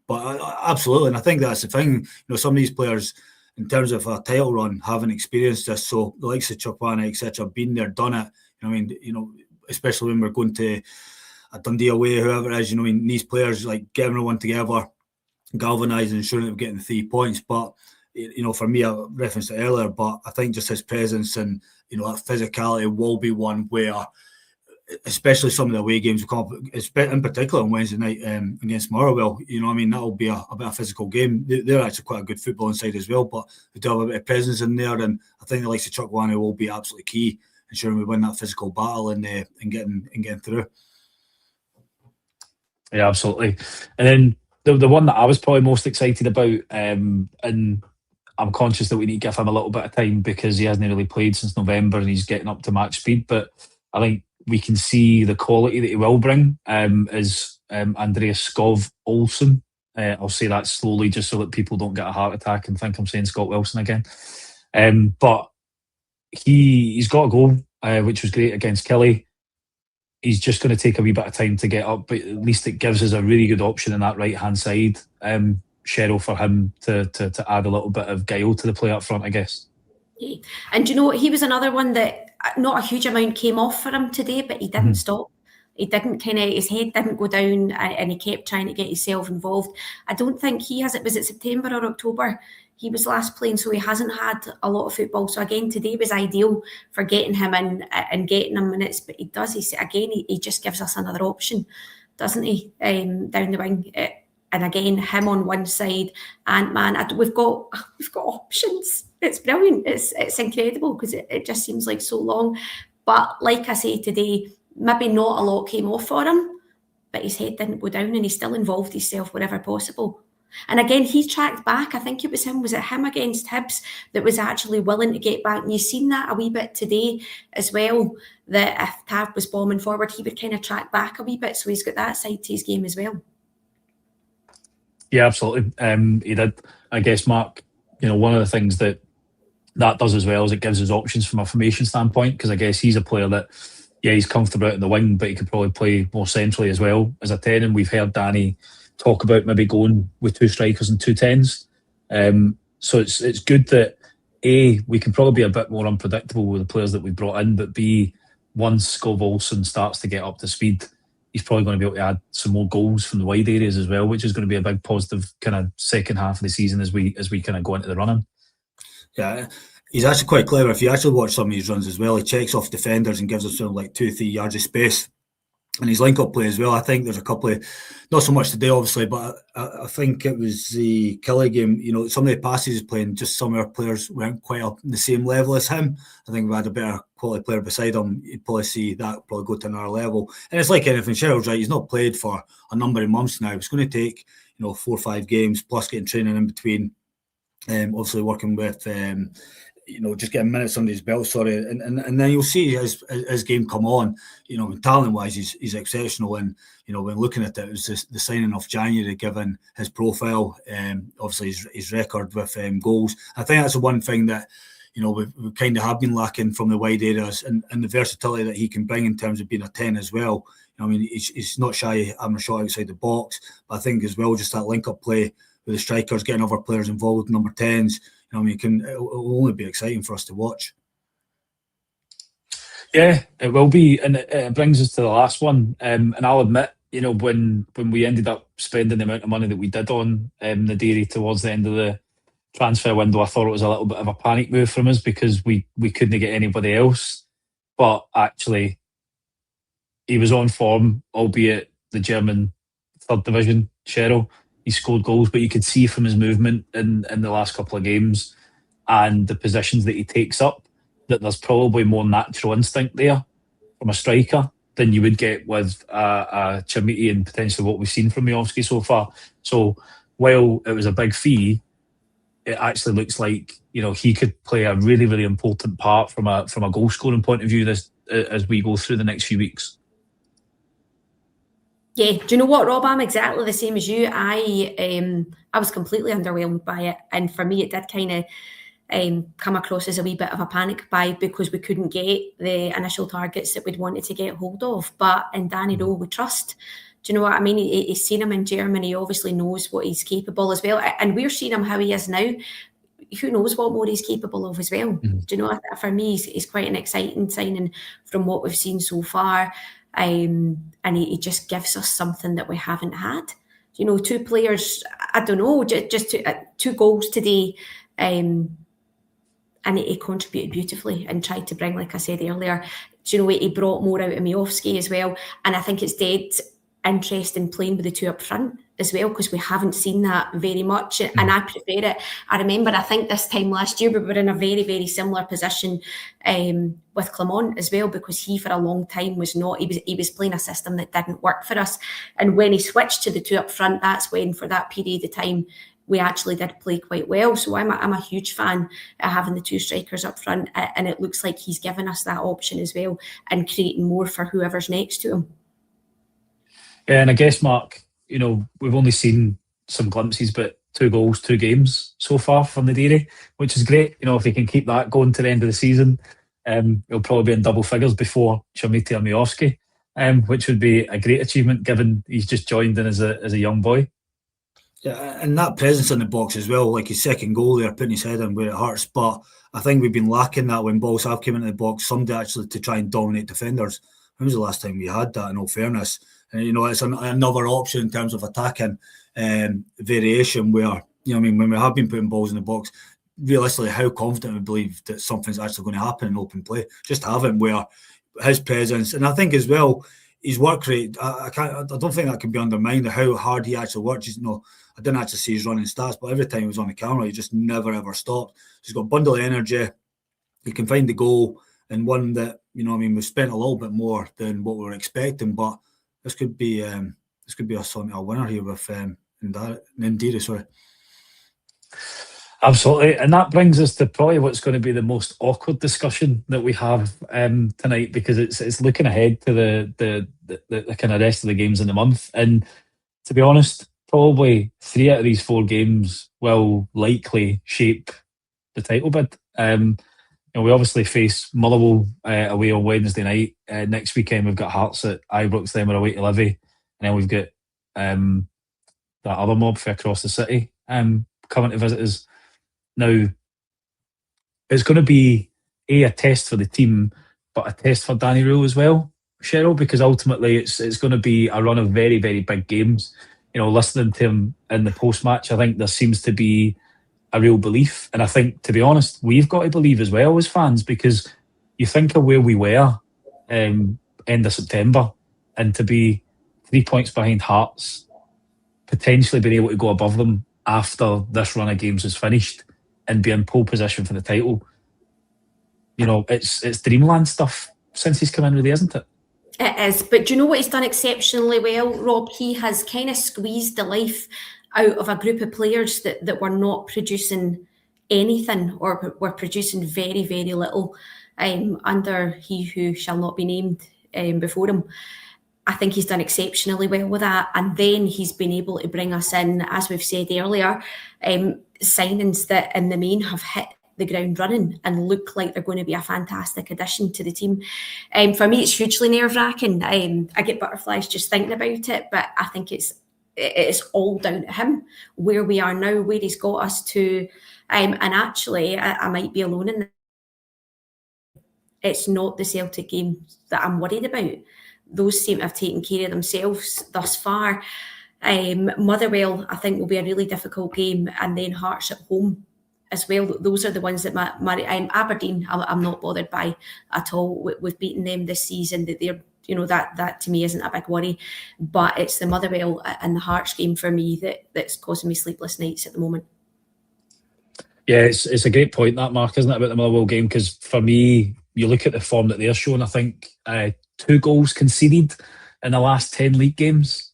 but absolutely, and I think that's the thing. You know, some of these players, in terms of a title run, haven't experienced this. So the likes of Chukwani, etc., been there, done it. You know, I mean, you know, especially when we're going to a Dundee away, whoever it is, you know, I mean, these players like getting everyone together, galvanising, ensuring that we're getting 3 points. But you know, for me, I referenced it earlier, but I think just his presence and, you know, that physicality will be one where, especially some of the away games, in particular on Wednesday night against Motherwell, you know, I mean, that'll be a bit of a physical game. They're actually quite a good footballing side as well, but they do have a bit of presence in there, and I think the likes of Chukwani will be absolutely key, ensuring we win that physical battle and getting through. Yeah, absolutely. And then the one that I was probably most excited about, and I'm conscious that we need to give him a little bit of time because he hasn't really played since November and he's getting up to match speed, but I think we can see the quality that he will bring, is Andreas Skov Olsen. I'll say that slowly just so that people don't get a heart attack and think I'm saying Scott Wilson again. But he's got a goal, which was great against Kelly. He's just going to take a wee bit of time to get up, but at least it gives us a really good option in that right-hand side, Cheryl, for him to add a little bit of guile to the play up front, I guess. And you know, he was another one that not a huge amount came off for him today, but he didn't stop. He didn't his head didn't go down, and he kept trying to get himself involved. I don't think he has it. Was it September or October? He was last playing, so he hasn't had a lot of football. So again, today was ideal for getting him in and getting him minutes. But he just gives us another option, doesn't he? Down the wing, and again, him on one side, and man, we've got options. It's brilliant. It's incredible because it just seems like so long. But like I say today, maybe not a lot came off for him, but his head didn't go down and he still involved himself wherever possible. And again, he tracked back. I think was it him against Hibs that was actually willing to get back? And you've seen that a wee bit today as well, that if Tav was bombing forward, he would kind of track back a wee bit. So he's got that side to his game as well. Yeah, absolutely. He did. I guess, Mark, you know, one of the things that does as well is it gives us options from a formation standpoint, because I guess he's a player that, yeah, he's comfortable out in the wing, but he could probably play more centrally as well as a 10. And we've heard Danny talk about maybe going with 2 strikers and 2 10s. So it's good that A, we can probably be a bit more unpredictable with the players that we brought in, but B, once Skov Olsen starts to get up to speed, he's probably going to be able to add some more goals from the wide areas as well, which is going to be a big positive kind of second half of the season as we kind of go into the running. Yeah, he's actually quite clever. If you actually watch some of his runs as well, he checks off defenders and gives us sort of like 2-3 yards of space. And his link-up play as well, I think there's a couple of, not so much today obviously, but I think it was the Kelly game, you know, some of the passes he's playing, just some of our players weren't quite up the same level as him. I think if we had a better quality player beside him, you'd probably see that probably go to another level. And it's like anything, Sheryl's right, he's not played for a number of months now. It's going to take, 4 or 5 games, plus getting training in between, obviously working with... just getting minutes under his belt, and then you'll see his game come on. Talent wise, he's exceptional, and when looking at it was the signing of January, given his profile, obviously his record with goals. I think that's the one thing that we kind of have been lacking from the wide areas, and the versatility that he can bring in terms of being a 10 as well. He's not shy having a shot outside the box, but I think as well just that link up play with the strikers, getting other players involved, number 10s. It'll only be exciting for us to watch. Yeah, it will be, and it brings us to the last one. And I'll admit, when we ended up spending the amount of money that we did on the Dairy towards the end of the transfer window, I thought it was a little bit of a panic move from us because we couldn't get anybody else. But actually, he was on form, albeit the German third division, Sheryl. He scored goals, but you could see from his movement in the last couple of games and the positions that he takes up that there's probably more natural instinct there from a striker than you would get with a Chimiti and potentially what we've seen from Miovski so far. So while it was a big fee, it actually looks like he could play a really, really important part from a goal scoring point of view as we go through the next few weeks. Yeah, do you know what, Rob? I'm exactly the same as you. I was completely underwhelmed by it, and for me, it did kind of come across as a wee bit of a panic buy because we couldn't get the initial targets that we'd wanted to get hold of. But in Danny Rowe, we trust. Do you know what I mean? He's seen him in Germany. He obviously knows what he's capable as well, and we're seeing him how he is now. Who knows what more he's capable of as well? Do you know? For me, he's quite an exciting signing from what we've seen so far. And he just gives us something that we haven't had. 2 players, I don't know, just 2 goals today, and he contributed beautifully and tried to bring, like I said earlier, he brought more out of Miovski as well. And I think it's dead interest in playing with the 2 up front as well, because we haven't seen that very much, and I prefer it. I remember, I think this time last year we were in a very, very similar position with Clement as well, because he for a long time was not, he was playing a system that didn't work for us, and when he switched to the 2 up front, that's when for that period of time we actually did play quite well. So I'm a huge fan of having the 2 strikers up front, and it looks like he's given us that option as well and creating more for whoever's next to him. Yeah, and I guess, Mark, we've only seen some glimpses, but 2 goals, 2 games so far from the Dairy, which is great. If they can keep that going to the end of the season, it'll probably be in double figures before Chimiti or Miovski, which would be a great achievement given he's just joined in as a young boy. Yeah, and that presence in the box as well, like his second goal there, putting his head in where it hurts. But I think we've been lacking that when balls have come into the box, somebody actually to try and dominate defenders. When was the last time we had that, in all fairness? And, it's another option in terms of attacking variation where, when we have been putting balls in the box, realistically, how confident we believe that something's actually going to happen in open play? Just haven't, where his presence, and I think as well, his work rate, I don't think that can be undermined, how hard he actually works. I didn't actually see his running stats, but every time he was on the camera, he just never, ever stopped. He's got a bundle of energy. He can find the goal, and one that, we've spent a little bit more than what we were expecting, but this could be a winner here with Ndidi, sorry. Absolutely, and that brings us to probably what's going to be the most awkward discussion that we have tonight, because it's looking ahead to the kind of rest of the games in the month. And to be honest, probably 3 out of these 4 games will likely shape the title bid. We obviously face Motherwell away on Wednesday night. Next weekend we've got Hearts at Ibrox, then we're away to Livy, and then we've got that other mob for across the city coming to visit us. Now, it's going to be a test for the team, but a test for Danny Rule as well, Cheryl, because ultimately it's going to be a run of very, very big games. Listening to him in the post-match, I think there seems to be a real belief. And I think, to be honest, we've got to believe as well as fans, because you think of where we were end of September, and to be 3 points behind Hearts, potentially being able to go above them after this run of games is finished and be in pole position for the title. It's dreamland stuff since he's come in, really, isn't it? It is, but do you know what he's done exceptionally well, Rob? He has kind of squeezed the life out of a group of players that were not producing anything, or were producing very, very little under he who shall not be named before him. I think he's done exceptionally well with that. And then he's been able to bring us in, as we've said earlier, signings that in the main have hit the ground running and look like they're going to be a fantastic addition to the team. For me, it's hugely nerve-wracking. I get butterflies just thinking about it, but I think it's all down to him, where we are now, where he's got us to. And actually, I might be alone in that. It's not the Celtic game that I'm worried about. Those seem to have taken care of themselves thus far. Motherwell, I think, will be a really difficult game, and then Hearts at home as well. Those are the ones that Aberdeen, I'm not bothered by at all. We've beaten them this season. That they're, that to me isn't a big worry. But it's the Motherwell and the Hearts game for me that's causing me sleepless nights at the moment. Yeah, it's a great point, that, Mark, isn't it, about the Motherwell game? Because for me, you look at the form that they're showing. I think 2 goals conceded in the last 10 league games.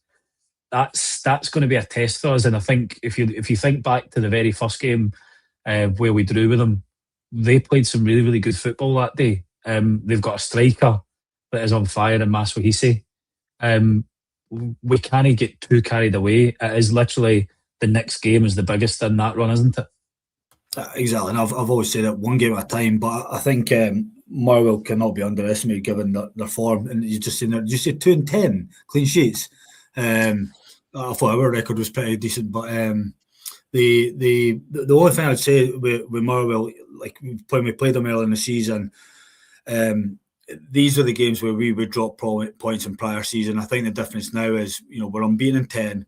That's going to be a test for us. And I think if you think back to the very first game where we drew with them, they played some really, really good football that day. They've got a striker that is on fire in Maswahisi. We can't get too carried away. It is literally the next game is the biggest in that run, isn't it? Exactly, and I've always said it, one game at a time. But I think Motherwell cannot be underestimated given their form. And you just said 2 and 10 clean sheets. I thought our record was pretty decent, but the only thing I'd say with Motherwell, like when we played them early in the season, these are the games where we would drop points in prior season. I think the difference now is, we're unbeaten in 10.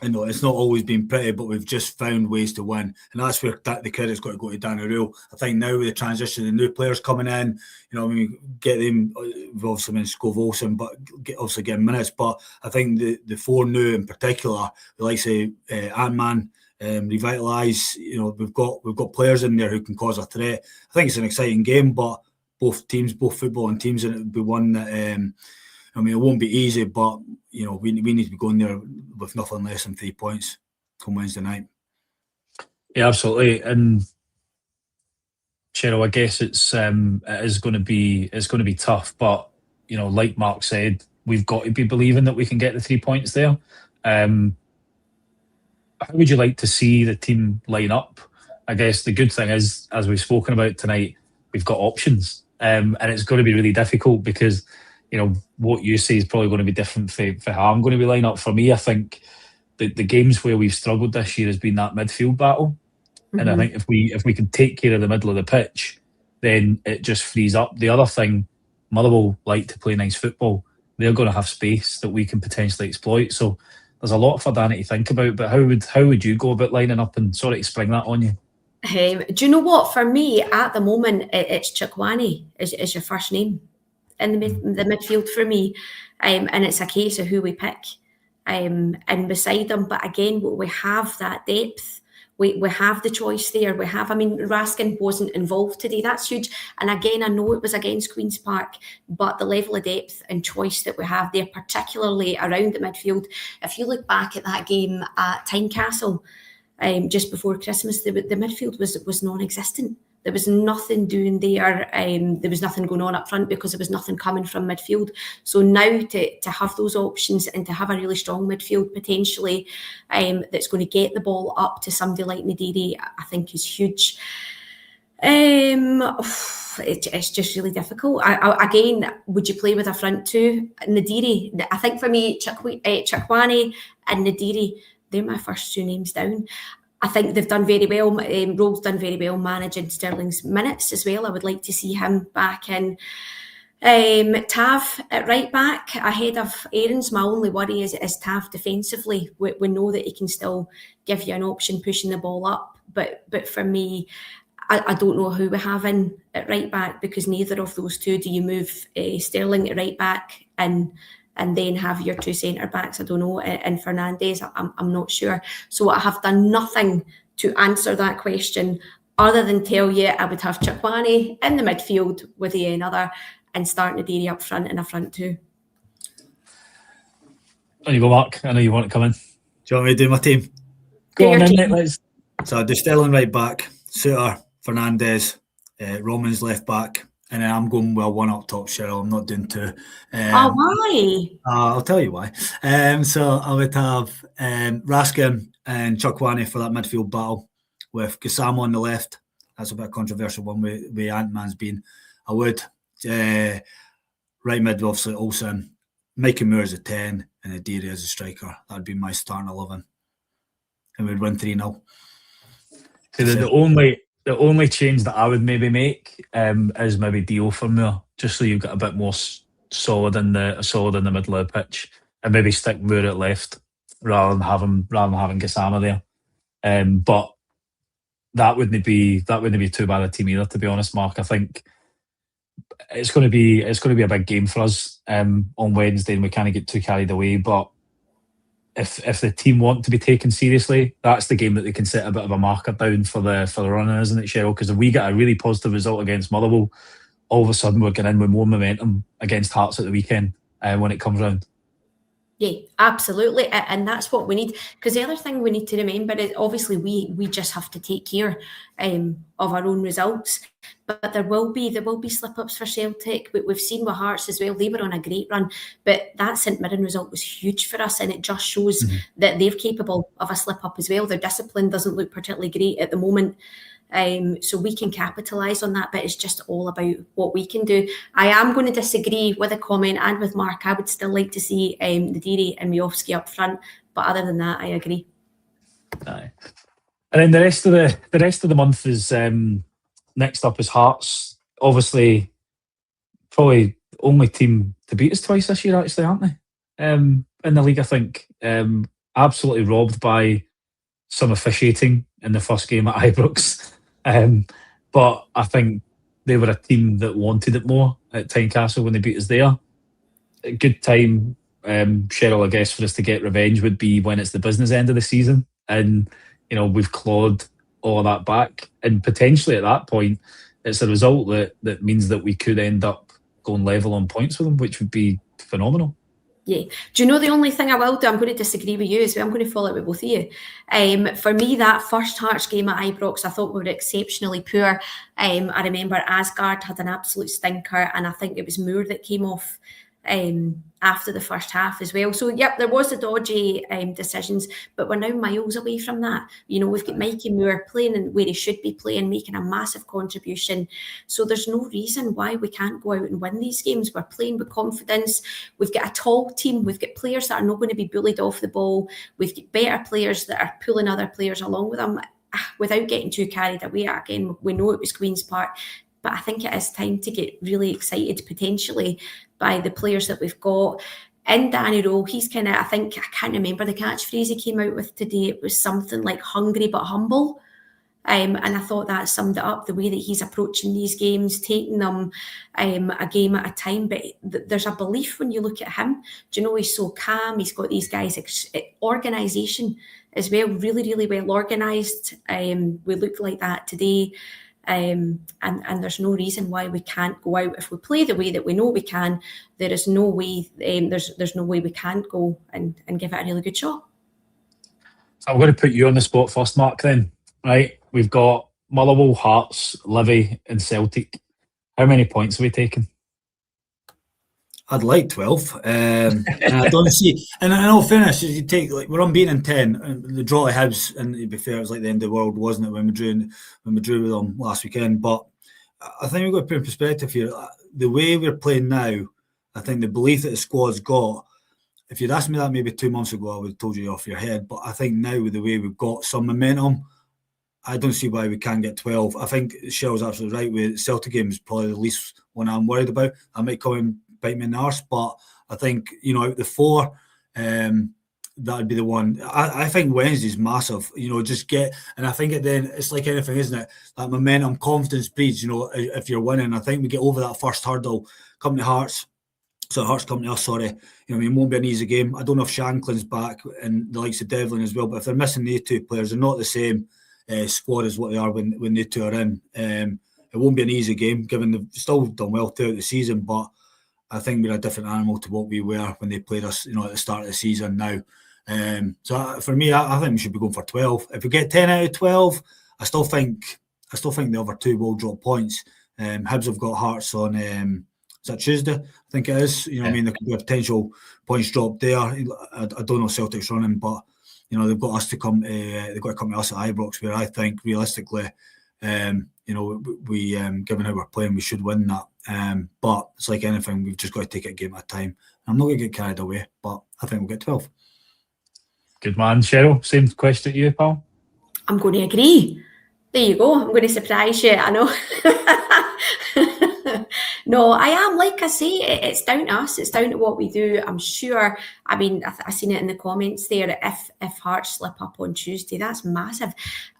I know it's not always been pretty, but we've just found ways to win, and that's where the credit's got to go to Danny Rule. I think now with the transition, the new players coming in, we get them. We've obviously been Scove Olsen, but obviously getting minutes. But I think the 4 new in particular, the likes of Ant-Man, revitalise. We've got players in there who can cause a threat. I think it's an exciting game, but both football and teams, and it would be one that. It won't be easy, but we need to be going there with nothing less than 3 points come Wednesday night. Yeah, absolutely. And Cheryl, I guess it is going to be tough, but like Mark said, we've got to be believing that we can get the 3 points there. How would you like to see the team line up? I guess the good thing is, as we've spoken about tonight, we've got options, and it's going to be really difficult because. What you say is probably going to be different for how I'm going to be lining up. For me, I think the games where we've struggled this year has been that midfield battle. Mm-hmm. And I think if we can take care of the middle of the pitch, then it just frees up. The other thing, Motherwell like to play nice football. They're going to have space that we can potentially exploit. So there's a lot for Danny to think about. But how would you go about lining up, and sort of spring that on you? Do you know what? For me, at the moment, it's Chikwani is your first name in the midfield for me, and it's a case of who we pick and beside them. But again, we have that depth. We have the choice there. Raskin wasn't involved today. That's huge. And again, I know it was against Queen's Park, but the level of depth and choice that we have there, particularly around the midfield. If you look back at that game at Tynecastle just before Christmas, the midfield was non-existent. There was nothing doing there. There was nothing going on up front because there was nothing coming from midfield. So now to have those options and to have a really strong midfield potentially that's going to get the ball up to somebody like Nadiri, I think is huge. It's just really difficult. Again, would you play with a front two? Nadiri, I think for me, Chikwani and Nadiri, they're my first 2 names down. I think they've done very well. Rowe's done very well managing Sterling's minutes as well. I would like to see him back in. Tav at right back ahead of Aaron's. My only worry is Tav defensively. We know that he can still give you an option pushing the ball up, but for me, I don't know who we have in at right back, because neither of those two. Do you move Sterling at right back and then have your two centre backs? I don't know. And Fernandes, I'm not sure. So I have done nothing to answer that question other than tell you I would have Chakwane in the midfield with another, and starting Nadiri up front in a front two. On you go, Mark. I know you want to come in. Do you want me to do my team? Go on then, mate. So I do Sterling right back, Suter, Fernandes, Romans left back, and then I'm going with one up top, Sheryl. I'm not doing two. Why? I'll tell you why. So I would have Raskin and Chakwane for that midfield battle, with Gassama on the left. That's a bit controversial one with Ant-Man's been. I would right mid, obviously Olsen, Mikey Moore as a 10, and Adiri as a striker. That would be my starting 11. And we'd win 3-0. So the only change that I would maybe make is maybe Dio for Moore, just so you've got a bit more solid in the middle of the pitch, and maybe stick Moore at left rather than having Gassama there. But that wouldn't be too bad a team either, to be honest, Mark. I think it's going to be a big game for us on Wednesday, and we kind of get too carried away. But if the team want to be taken seriously, that's the game that they can set a bit of a marker down for the running, isn't it, Sheryl? Because if we get a really positive result against Motherwell, all of a sudden we're getting in with more momentum against Hearts at the weekend when it comes round. Yeah, absolutely, and that's what we need. Because the other thing we need to remember is obviously we just have to take care of our own results. But there will be slip-ups for Celtic. We've seen with Hearts as well. They were on a great run, but that St Mirren result was huge for us, and it just shows that they're capable of a slip-up as well. Their discipline doesn't look particularly great at the moment. So we can capitalise on that, but it's just all about what we can do. I am going to disagree with a comment and with Mark. I would still like to see Nadiri and Miovski up front, but other than that, I agree. Aye. And then the rest of the month is next up is Hearts. Obviously, probably only team to beat us twice this year, actually, aren't they? In the league, I think. Absolutely robbed by some officiating in the first game at Ibrox. But I think they were a team that wanted it more at Tynecastle when they beat us there. A good time, Sheryl, I guess, for us to get revenge would be when it's the business end of the season, and we've clawed all of that back, and potentially at that point it's a result that means that we could end up going level on points with them, which would be phenomenal. Yeah. Do you know the only thing I will do? I'm going to disagree with you as well. I'm going to follow it with both of you. For me, that first Hearts game at Ibrox, I thought we were exceptionally poor. I remember Asgard had an absolute stinker, and I think it was Moore that came off after the first half as well. So, yep, there was the dodgy decisions, but we're now miles away from that. We've got Mikey Moore playing where he should be playing, making a massive contribution. So there's no reason why we can't go out and win these games. We're playing with confidence. We've got a tall team. We've got players that are not going to be bullied off the ball. We've got better players that are pulling other players along with them without getting too carried away. Again, we know it was Queen's Park, but I think it is time to get really excited potentially by the players that we've got. And Danny Rowe, he's I can't remember the catchphrase he came out with today. It was something like hungry but humble. And I thought that summed it up, the way that he's approaching these games, taking them a game at a time. But there's a belief when you look at him. Do you know, he's so calm. He's got these guys, organisation as well, really, really well organised. We look like that today. And there's no reason why we can't go out. If we play the way that we know we can, there is no way there's no way we can't go and give it a really good shot. So I'm going to put you on the spot first, Mark, then. Right, we've got Motherwell, Hearts, Livy and Celtic. How many points have we taken? I'd like 12. And I don't see. And in all fairness, you take we're unbeaten in 10. And the draw at Hibs, and to be fair, it was like the end of the world, wasn't it, when we drew with them last weekend? But I think we've got to put in perspective here. The way we're playing now, I think the belief that the squad's got. If you'd asked me that maybe 2 months ago, I would have told you off your head. But I think now with the way we've got some momentum, I don't see why we can't get 12. I think Cheryl's absolutely right. With Celtic game is probably the least one I'm worried about. I might come and bite me in the arse, but I think, you know, out of the 4, that would be the one. I think Wednesday's massive. You know, just get, and I think then it's like anything, isn't it? That momentum, confidence breeds. You know, if you're winning, I think we get over that first hurdle. Come to Hearts. So Hearts come to us, sorry. You know, I mean, it won't be an easy game. I don't know if Shanklin's back and the likes of Devlin as well, but if they're missing the 2 players, they're not the same squad as what they are when they 2 are in. It won't be an easy game, given they've still done well throughout the season, but I think we're a different animal to what we were when they played us, you know, at the start of the season now. So for me, I think we should be going for 12. If we get 10 out of 12, I still think the other 2 will drop points. Hibs have got Hearts on, is that Tuesday? I think it is. You know, what I mean, there could be a potential points drop there. I don't know Celtic's running, but you know, they've got us to come. They've got to come to us at Ibrox, where I think realistically, you know, we given how we're playing, we should win that. But it's like anything, we've just got to take it a game at a time. I'm not going to get carried away, but I think we'll get 12. Good man, Cheryl. Same question to you, pal. I'm going to agree. There you go. I'm going to surprise you. I know. No, I am. Like I say, it's down to us. It's down to what we do. I'm sure. I mean, I've seen it in the comments there. If Hearts slip up on Tuesday, that's massive.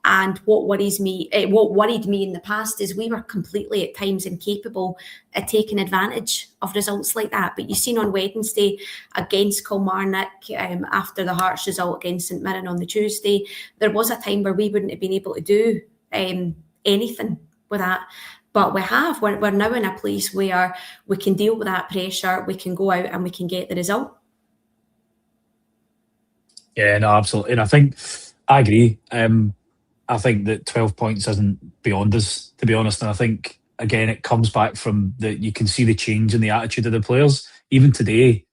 And what worried me in the past is we were completely at times incapable of taking advantage of results like that. But you've seen on Wednesday against Kilmarnock, after the Hearts result against St Mirren on the Tuesday, there was a time where we wouldn't have been able to do anything with that. But we're now in a place where we can deal with that pressure, we can go out and we can get the result. Yeah, no, absolutely. And I agree. I think that 12 points isn't beyond us, to be honest. And I think, again, it comes back from you can see the change in the attitude of the players. Even today,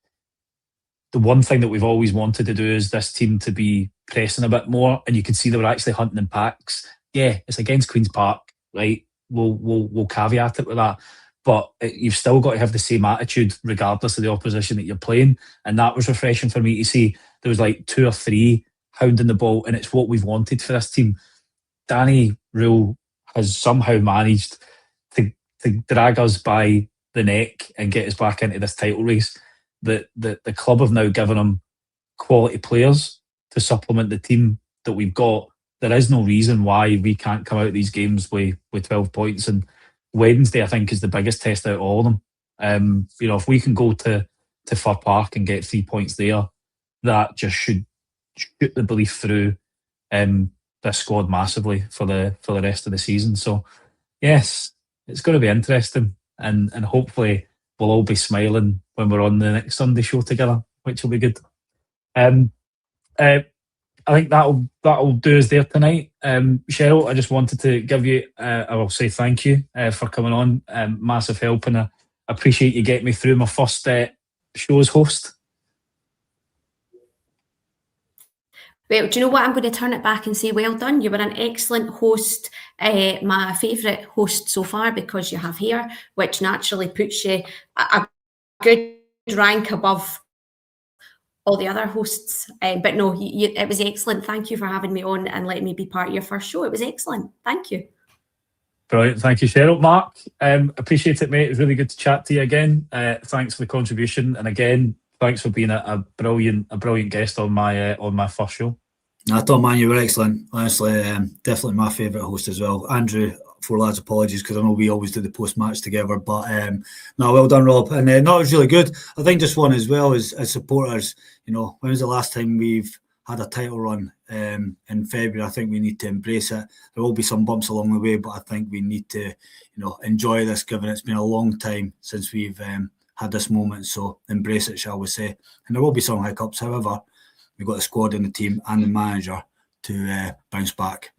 the one thing that we've always wanted to do is this team to be pressing a bit more. And you can see they were actually hunting in packs. Yeah, it's against Queen's Park, right? We'll caveat it with that, but you've still got to have the same attitude regardless of the opposition that you're playing, and that was refreshing for me to see. There was like 2 or 3 hounding the ball, and it's what we've wanted for this team. Danny Rule has somehow managed to drag us by the neck and get us back into this title race. The club have now given him quality players to supplement the team that we've got. There is no reason why we can't come out of these games with 12 points. And Wednesday, I think, is the biggest test out of all of them. You know, if we can go to Fir Park and get 3 points there, that just should shoot the belief through this squad massively for the rest of the season. So, yes, it's going to be interesting, and hopefully we'll all be smiling when we're on the next Sunday show together, which will be good. I think that'll do us there tonight. Cheryl, I just wanted to give you, I will say thank you for coming on. Massive help, and I appreciate you getting me through my first show as host. Well, do you know what? I'm going to turn it back and say, well done. You were an excellent host, my favourite host so far, because you have hair, which naturally puts you a good rank above all the other hosts. But no, it was excellent. Thank you for having me on and letting me be part of your first show. It was excellent. Thank you. Brilliant. Thank you, Cheryl. Mark, appreciate it, mate. It was really good to chat to you again. Thanks for the contribution. And again, thanks for being a brilliant guest on my first show. I thought, man, you were excellent. Honestly, definitely my favourite host as well. Andrew, four lads, apologies, because I know we always do the post-match together. But no, well done, Rob. And no, it was really good. I think just one as well as supporters, you know, when was the last time we've had a title run in February? I think we need to embrace it. There will be some bumps along the way, but I think we need to, you know, enjoy this, given it's been a long time since we've had this moment. So embrace it, shall we say. And there will be some hiccups. However, we've got the squad and the team and the manager to bounce back.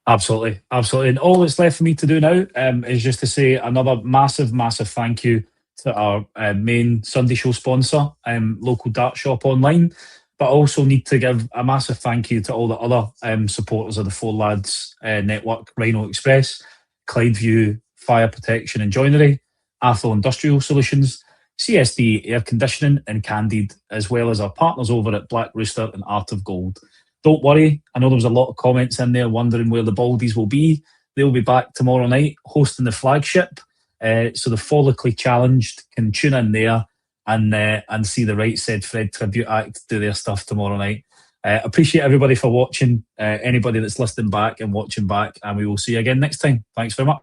Absolutely. And all that's left for me to do now is just to say another massive thank you to our main Sunday show sponsor, local dart shop online, but also need to give a massive thank you to all the other supporters of the Four Lads network: Rhino Express, Clydeview Fire Protection and Joinery, Athol Industrial Solutions, CSD Air Conditioning and Candid, as well as our partners over at Black Rooster and Art of Gold. don't worry. I know there was a lot of comments in there wondering where the Baldies will be. They'll be back tomorrow night hosting the flagship. So the Follically Challenged can tune in there and see the Right Said Fred tribute act do their stuff tomorrow night. Appreciate everybody for watching, anybody that's listening back and watching back, and we will see you again next time. Thanks very much.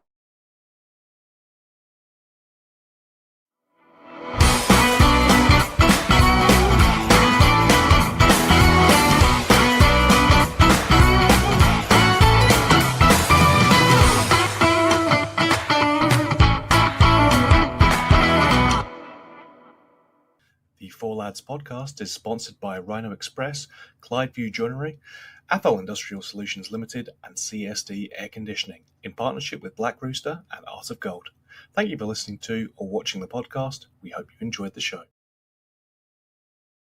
The Four Lads podcast is sponsored by Rhino Express, Clydeview Joinery, Athol Industrial Solutions Limited, and CSD Air Conditioning, in partnership with Black Rooster and Art of Gold. Thank you for listening to or watching the podcast. We hope you enjoyed the show.